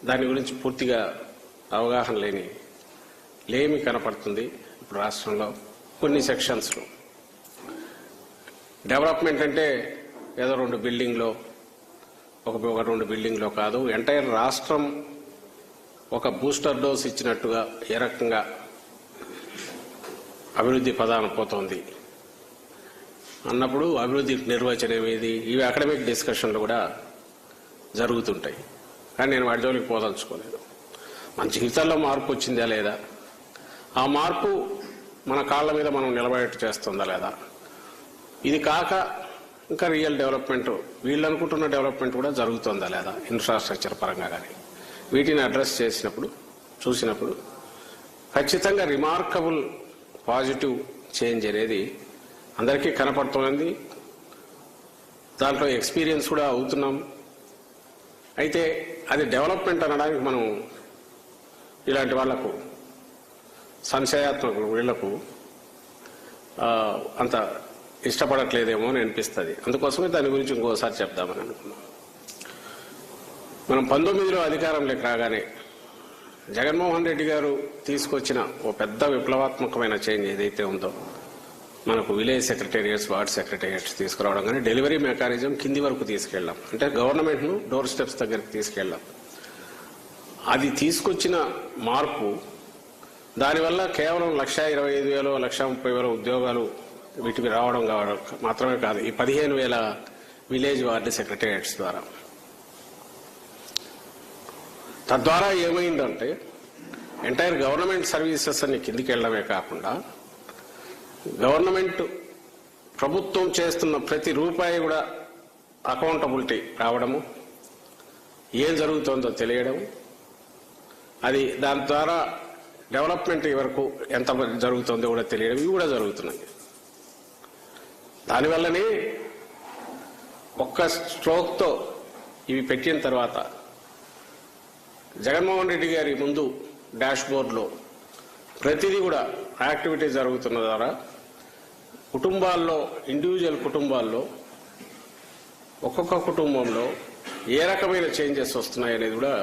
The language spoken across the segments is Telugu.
దాని గురించి పూర్తిగా అవగాహన లేమి కనపడుతుంది ఇప్పుడు రాష్ట్రంలో కొన్ని సెక్షన్స్లో. డెవలప్మెంట్ అంటే ఏదో 2 బిల్డింగ్లో ఒక 2 బిల్డింగ్లో కాదు, ఎంటైర్ రాష్ట్రం ఒక బూస్టర్ డోస్ ఇచ్చినట్టుగా ఏ రకంగా అభివృద్ధి పదాన పోతోంది అన్నప్పుడు అభివృద్ధి నిర్వచనం ఏది, ఇవి అకాడమిక్ డిస్కషన్లు కూడా జరుగుతుంటాయి. కానీ నేను వాటి జోలికి పోదలుచుకోలేదు. మన జీవితాల్లో మార్పు వచ్చిందా లేదా, ఆ మార్పు మన కాళ్ళ మీద మనం నిలబడేట్టు చేస్తుందా లేదా, ఇది కాక ఇంకా రియల్ డెవలప్మెంట్ వీళ్ళు అనుకుంటున్న డెవలప్మెంట్ కూడా జరుగుతుందా లేదా ఇన్ఫ్రాస్ట్రక్చర్ పరంగా కానీ, వీటిని అడ్రస్ చూసినప్పుడు ఖచ్చితంగా రిమార్కబుల్ పాజిటివ్ చేంజ్ అనేది అందరికీ కనపడుతోంది. దాంట్లో ఎక్స్పీరియన్స్ కూడా అవుతున్నాం. అయితే అది డెవలప్మెంట్ అనడానికి మనం ఇలాంటి వాళ్లకు సంశయాత్మకులు వీళ్లకు అంత ఇష్టపడట్లేదేమో అని అనిపిస్తుంది. అందుకోసమే దాని గురించి ఇంకోసారి చెప్దామని అనుకున్నాం. మనం 19లో అధికారంలోకి రాగానే జగన్మోహన్ రెడ్డి గారు తీసుకొచ్చిన ఓ పెద్ద విప్లవాత్మకమైన చేంజ్ ఏదైతే ఉందో, మనకు విలేజ్ సెక్రటేరియట్స్, వార్డ్ సెక్రటేరియట్స్ తీసుకురావడం, కానీ డెలివరీ మెకానిజం కింది వరకు తీసుకెళ్లాం. అంటే గవర్నమెంట్ను డోర్ స్టెప్స్ దగ్గరికి తీసుకెళ్లాం. అది తీసుకొచ్చిన మార్పు, దానివల్ల కేవలం 1,25,000, 1,30,000 ఉద్యోగాలు వీటికి రావడం మాత్రమే కాదు, ఈ 15,000 విలేజ్ వార్డు సెక్రటేరియట్స్ ద్వారా. తద్వారా ఏమైందంటే ఎంటైర్ గవర్నమెంట్ సర్వీసెస్ అన్ని కిందికి వెళ్ళడమే కాకుండా గవర్నమెంట్ ప్రభుత్వం చేస్తున్న ప్రతి రూపాయి కూడా అకౌంటబిలిటీ రావడము, ఏం జరుగుతుందో తెలియడం, అది దాని ద్వారా డెవలప్మెంట్ వరకు ఎంత జరుగుతుందో కూడా తెలియడం, ఇవి కూడా జరుగుతున్నాయి. దానివల్లనే ఒక్క స్ట్రోక్తో ఇవి పెట్టిన తర్వాత జగన్మోహన్ రెడ్డి గారి ముందు డాష్ బోర్డులో ప్రతిదీ కూడా యాక్టివిటీ జరుగుతున్న ద్వారా కుటుంబాల్లో, ఇండివిజువల్ కుటుంబాల్లో, ఒక్కొక్క కుటుంబంలో ఏ రకమైన చేంజెస్ వస్తున్నాయనేది కూడా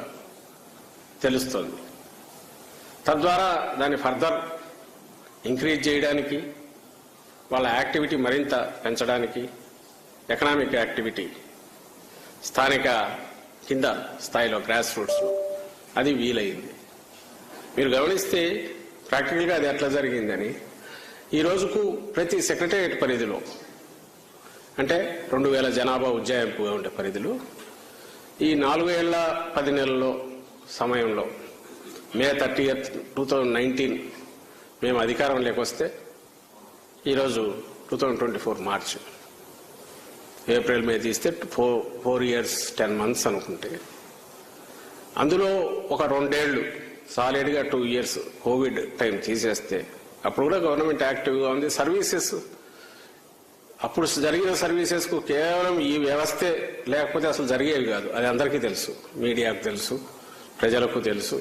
తెలుస్తుంది. తద్వారా దాన్ని ఫర్దర్ ఇంక్రీజ్ చేయడానికి, వాళ్ళ యాక్టివిటీ మరింత పెంచడానికి, ఎకనామిక్ యాక్టివిటీ స్థానిక కింద స్థాయిలో గ్రాస్ రూట్స్లో అది వీలైంది. మీరు గమనిస్తే ప్రాక్టికల్గా అది ఎట్లా జరిగిందని, ఈ రోజుకు ప్రతి సెక్రటేరియట్ పరిధిలో, అంటే 2,000 జనాభా ఉజ్జాయింపుగా ఉండే పరిధిలో, ఈ 4 ఏళ్ల 10 నెలల్లో సమయంలో మే 30th 2019 మేము అధికారంలోకి వస్తే, ఈరోజు 2024 మార్చి, ఏప్రిల్ మే తీస్తే 4 years 10 months అనుకుంటే, అందులో ఒక 2 ఏళ్లు సాలిడ్గా 2 years కోవిడ్ టైం తీసేస్తే, అప్పుడు కూడా గవర్నమెంట్ యాక్టివ్గా ఉంది. సర్వీసెస్, అప్పుడు జరిగిన సర్వీసెస్కు కేవలం ఈ వ్యవస్థే లేకపోతే అసలు జరిగేవి కాదు. అది అందరికీ తెలుసు, మీడియాకు తెలుసు, ప్రజలకు తెలుసు.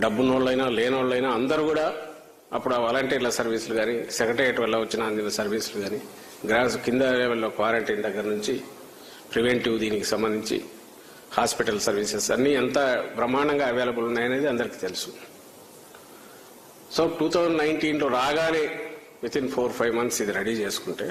డబ్బున్నోళ్ళైనా లేనోళ్ళైనా అందరూ కూడా అప్పుడు ఆ వాలంటీర్ల సర్వీసులు కానీ, సెక్రటేరియట్ వల్ల వచ్చిన అందిన సర్వీసులు కానీ, గ్రాస్ కింద లెవెల్లో క్వారంటైన్ దగ్గర నుంచి ప్రివెంటివ్ దీనికి సంబంధించి హాస్పిటల్ సర్వీసెస్ అన్నీ ఎంత బ్రహ్మాండంగా అవైలబుల్ ఉన్నాయనేది అందరికీ తెలుసు. సో 2019లో రాగానే వితిన్ 4-5 months ఇది రెడీ చేసుకుంటే